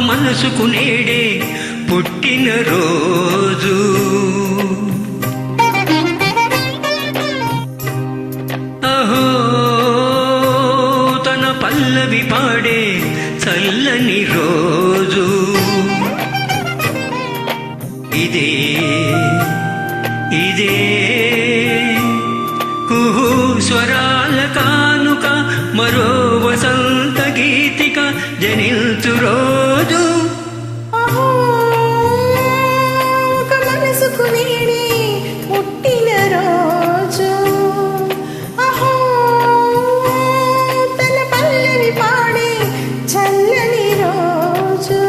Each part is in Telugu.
మనసుకు నేడే పుట్టిన రోజు. అహో తన పల్లవి పాడే చల్లని రోజు ఇదే ఇదే కుహు స్వరాల కానుక మరో వసంత గీతిక జనిల్చు రోజు. ఒక మనసుకు నేడే పుట్టిన రోజు. అహో తన పల్లవి పాడే చల్లని రోజు.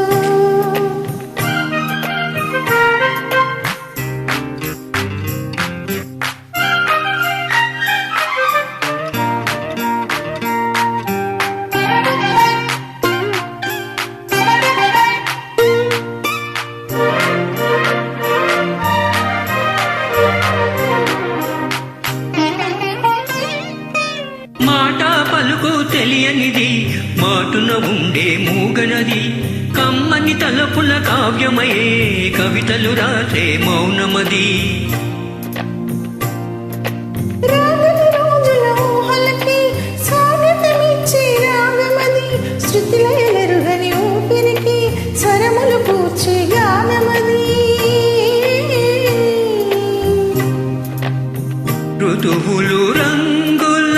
మాట పలుకు తెలియనిది మాటున ఉండే మూగనది కమ్మని తలపుల కావ్యమయే కవితలు రాసే మౌనమది. రాగని రోజుల ఊహలకి స్వాగతమిచ్చే రాగమది. శృతిలయలెరుగని ఊపిరికి స్వరములు కూర్చే గానమది. ఋతువులు రంగుల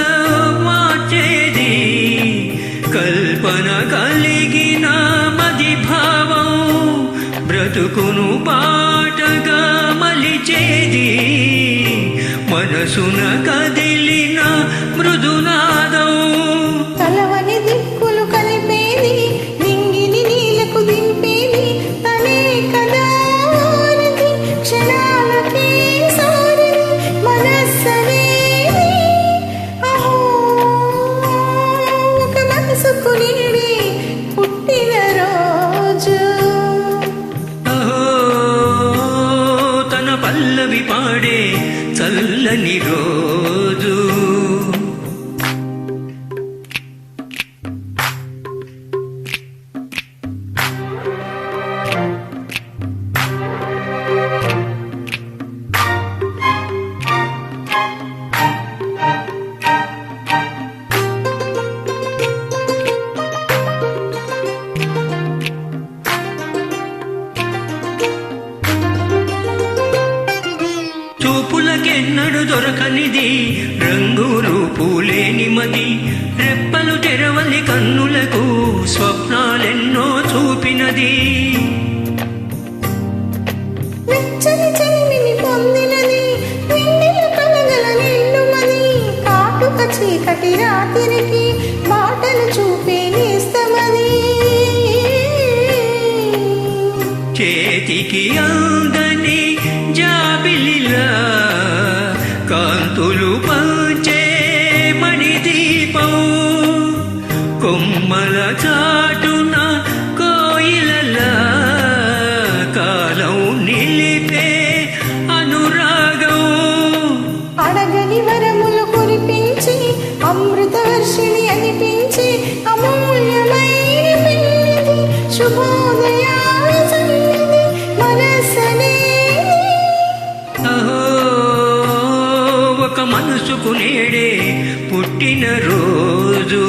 మార్చేది కల్పన కలిగిన మది భావం బ్రతుకును పాటగా మలిచేది మనసున కదిలిన మృదునాదం. కలవని దిక్కులు కలిపేది నింగిని నీలకు దింపేది తనే కదా వారిది. క్షణాలకే సారిది మనస్సనేది. అహో ఒక మనసుకు నేడే పుట్టిన రోజు. అహో తన పల్లవి పాడే చల్లని రోజు. చూపులకెన్నడు దొరకనిది రంగు రూపు లేని మది రెప్పలు తెరవలి కన్నులకు స్వప్నాలెన్నో చూపినది. వెచ్చని చెలిమిని పొందినది వెన్నెల కలగల నిండుమది. కాటుక చీకటి రాత్రికి మాటలు చూపే నేస్తమది. చేతికి అందని జాబిలిలా కాంతులు పంచే మణిదీపం కొమ్మల చాటున కోయిలలా కాలం నిలిపే అనురాగం. అడగని వరములు కురిపించి అమృత వర్షిణి అనిపించి అమూల్యమైన పెళ్ళిది శుభోదయాల సన్నిధి మనసనేది. అహో ఒక మనసుకు నేడే పుట్టిన రోజు.